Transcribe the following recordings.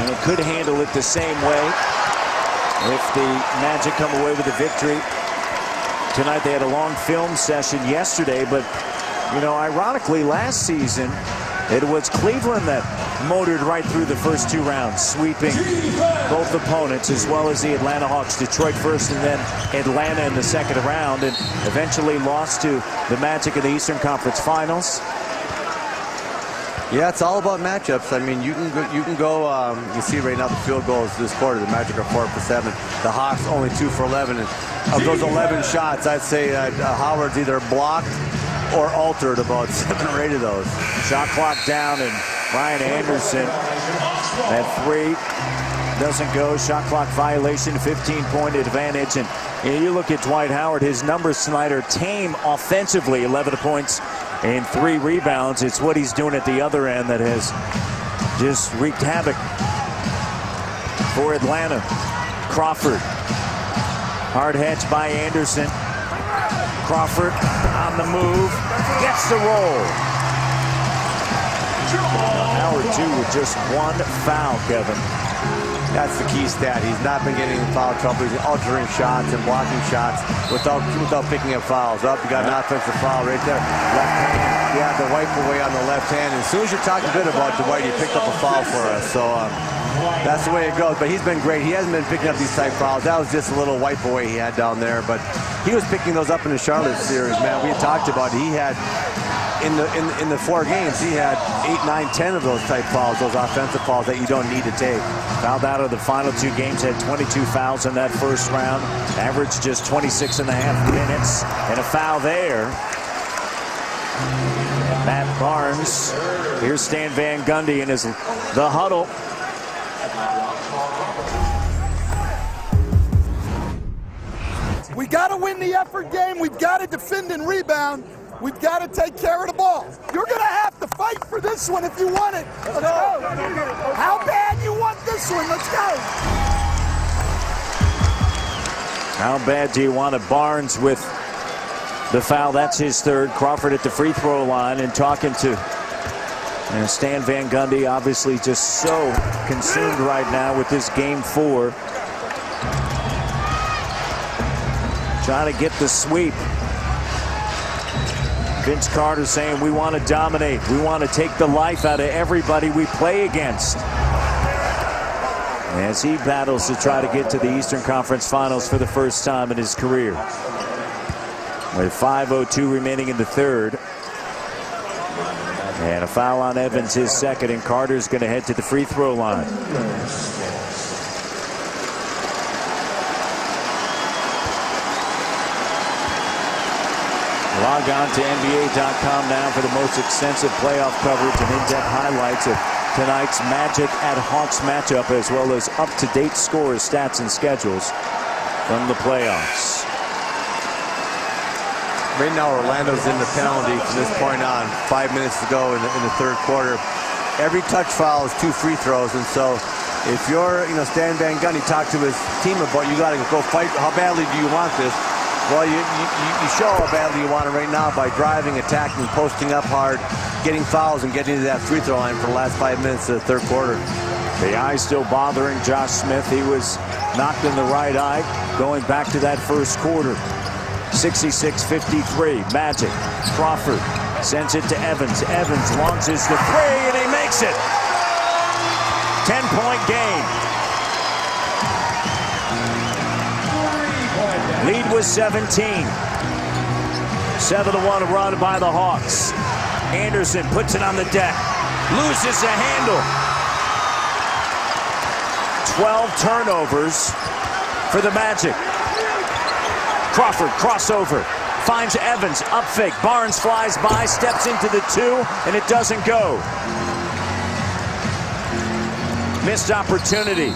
and could handle it the same way if the Magic come away with a victory tonight. They had a long film session yesterday, but you know, ironically, last season it was Cleveland that motored right through the first 2 rounds, sweeping both opponents, as well as the Atlanta Hawks. Detroit first and then Atlanta in the second round, and eventually lost to the Magic in the Eastern Conference Finals. Yeah, it's all about matchups. I mean, you can go. You see right now the field goals this quarter. The Magic are 4 for 7. The Hawks only 2 for 11. And of those 11 shots, I'd say Howard's either blocked or altered about 7 or 8 of those. Shot clock down, and Ryan Anderson at 3 doesn't go. Shot clock violation, 15-point advantage. And you look at Dwight Howard, his numbers tonight are tame offensively, 11 points and 3 rebounds. It's what he's doing at the other end that has just wreaked havoc for Atlanta. Crawford, hard hedge by Anderson. Crawford on the move, gets the roll. Howard too with just 1 foul, Kevin. That's the key stat. He's not been getting in foul trouble. He's altering shots and blocking shots without picking up fouls. Up, you got an offensive foul right there. Left hand. Yeah, the wipe away on the left hand. And as soon as you're talking good about Dwight, he picked up a foul for us. So that's the way it goes. But he's been great. He hasn't been picking up these type fouls. That was just a little wipe away he had down there. But he was picking those up in the Charlotte series, man. We had talked about it. He had in the 4 games, he had 8, 9, 10 of those type fouls, those offensive fouls that you don't need to take. Fouled out of the final 2 games, had 22 fouls in that first round, averaged just 26.5 minutes, and a foul there. Matt Barnes. Here's Stan Van Gundy in the huddle. We got to win the effort game. We've got to defend and rebound. We've got to take care of the ball. You're going to have to fight for this one if you want it. Let's go. How bad you want this one? Let's go. How bad do you want it? Barnes with the foul. That's his 3rd. Crawford at the free throw line, and talking to Stan Van Gundy, obviously just so consumed right now with this game 4. Trying to get the sweep. Vince Carter saying we want to dominate. We want to take the life out of everybody we play against, as he battles to try to get to the Eastern Conference Finals for the first time in his career. With 5:02 remaining in the 3rd. And a foul on Evans, his 2nd, and Carter's going to head to the free throw line. Log on to NBA.com now for the most extensive playoff coverage and in-depth highlights of tonight's Magic at Hawks matchup, as well as up-to-date scores, stats, and schedules from the playoffs. Right now, Orlando's in the penalty from this point on. 5 minutes to go in the 3rd quarter. Every touch foul is 2 free throws, and so if you're, Stan Van Gundy talked to his team about, you got to go fight. How badly do you want this? Well, you show how badly you want it right now by driving, attacking, posting up hard, getting fouls, and getting to that free throw line for the last 5 minutes of the 3rd quarter. The eye still bothering Josh Smith. He was knocked in the right eye going back to that first quarter. 66-53. Magic. Crawford sends it to Evans. Evans launches the 3, and he makes it. 10-point game. Lead was 17. 7-1 run by the Hawks. Anderson puts it on the deck. Loses the handle. 12 turnovers for the Magic. Crawford crossover. Finds Evans. Up fake. Barnes flies by. Steps into the 2. And it doesn't go. Missed opportunity.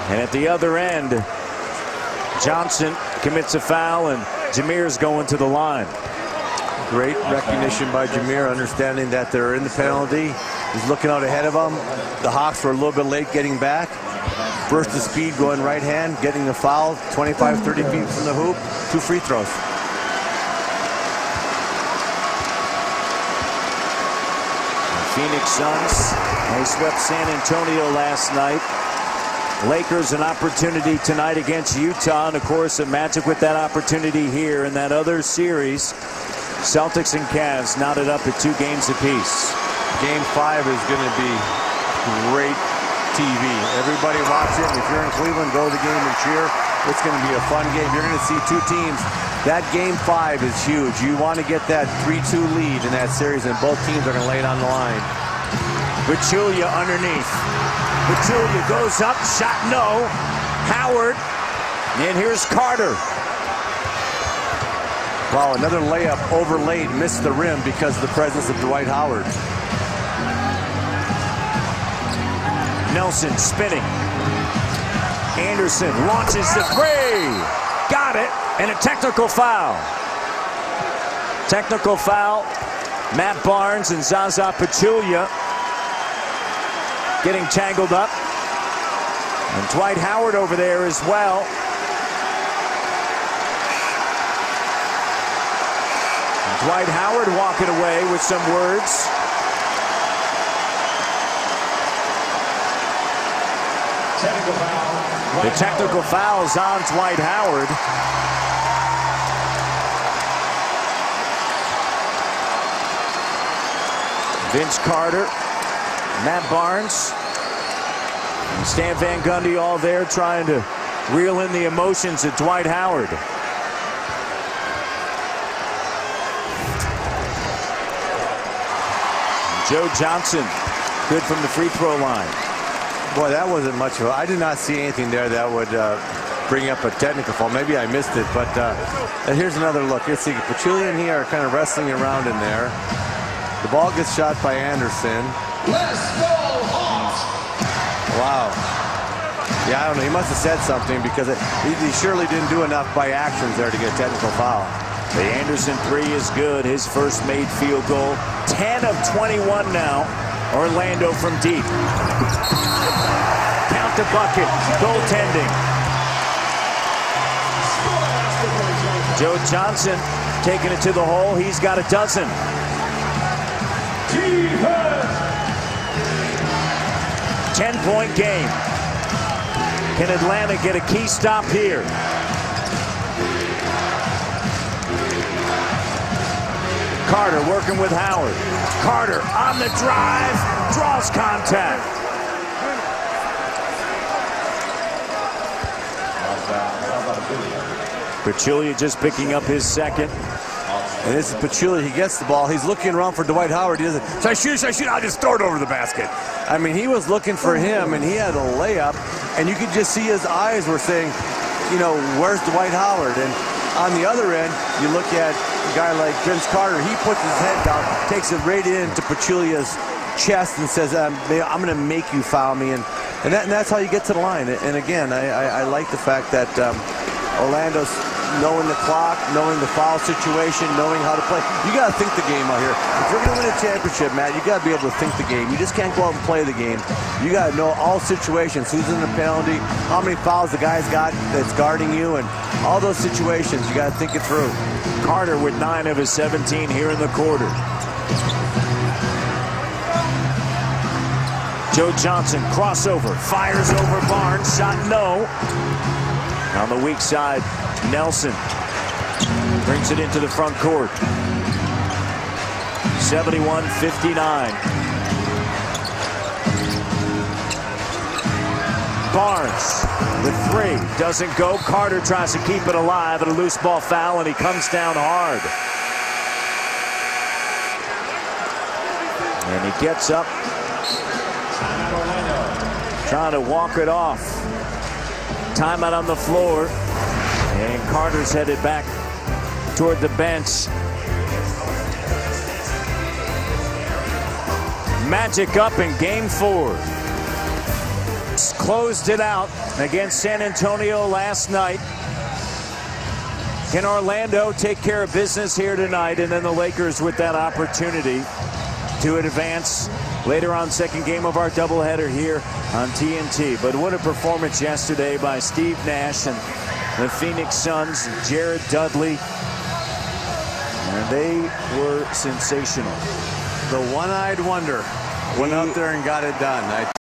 And at the other end, Johnson commits a foul, and Jameer's going to the line. Great recognition by Jameer, understanding that they're in the penalty. He's looking out ahead of them. The Hawks were a little bit late getting back. Burst of speed going right hand, getting the foul, 25, 30 feet from the hoop, 2 free throws. Phoenix Suns, they swept San Antonio last night. Lakers an opportunity tonight against Utah, and of course a Magic with that opportunity here in that other series. Celtics and Cavs knotted up at 2 games apiece. Game 5 is going to be great TV. Everybody watch it. If you're in Cleveland, go to the game and cheer. It's going to be a fun game. You're going to see 2 teams. That game 5 is huge. You want to get that 3-2 lead in that series, and both teams are going to lay it on the line. Pachulia underneath. Pachulia goes up, shot no. Howard, and here's Carter. Wow, another layup overlaid, missed the rim because of the presence of Dwight Howard. Nelson spinning. Anderson launches the 3. Got it, and a technical foul. Technical foul. Matt Barnes and Zaza Pachulia getting tangled up. And Dwight Howard over there as well. And Dwight Howard walking away with some words. The technical foul is on Dwight Howard. Vince Carter, Matt Barnes, and Stan Van Gundy all there trying to reel in the emotions of Dwight Howard. Joe Johnson, good from the free throw line. Boy, that wasn't much of a... I did not see anything there that would bring up a technical foul. Maybe I missed it, but here's another look. Let's see, Pachulia and he are kind of wrestling around in there. The ball gets shot by Anderson. Wow. Yeah, I don't know. He must have said something because he surely didn't do enough by actions there to get a technical foul. The Anderson 3 is good. His first made field goal. 10 of 21 now. Orlando from deep. Count the bucket. Goaltending. Joe Johnson taking it to the hole. He's got a dozen. 10-point game. Can Atlanta get a key stop here? Carter working with Howard. Carter on the drive, draws contact. Pachulia just picking up his second. And this is Pachulia. He gets the ball. He's looking around for Dwight Howard. He doesn't. Should I shoot? Should I shoot? I'll just throw it over the basket. I mean, he was looking for him, and he had a layup. And you could just see his eyes were saying, you know, where's Dwight Howard? And on the other end, you look at a guy like Vince Carter. He puts his head down, takes it right into Pachulia's chest and says, I'm going to make you foul me. And that's how you get to the line. And again, I like the fact that Orlando's knowing the clock, knowing the foul situation, knowing how to play. You got to think the game out here. If you're going to win a championship, Matt, you got to be able to think the game. You just can't go out and play the game. You got to know all situations. Who's in the penalty? How many fouls the guy's got that's guarding you, and all those situations. You got to think it through. Carter with 9 of his 17 here in the quarter. Joe Johnson crossover, fires over Barnes, shot no. On the weak side, Nelson brings it into the front court. 71-59. Barnes, the 3 doesn't go. Carter tries to keep it alive at a loose ball foul, and he comes down hard. And he gets up, trying to walk it off. Timeout on the floor, and Carter's headed back toward the bench. Magic up in game 4. Closed it out against San Antonio last night. Can Orlando take care of business here tonight? And then the Lakers with that opportunity to advance later on, second game of our doubleheader here on TNT. But what a performance yesterday by Steve Nash and the Phoenix Suns, Jared Dudley. And they were sensational. The one-eyed wonder. Went out there and got it done.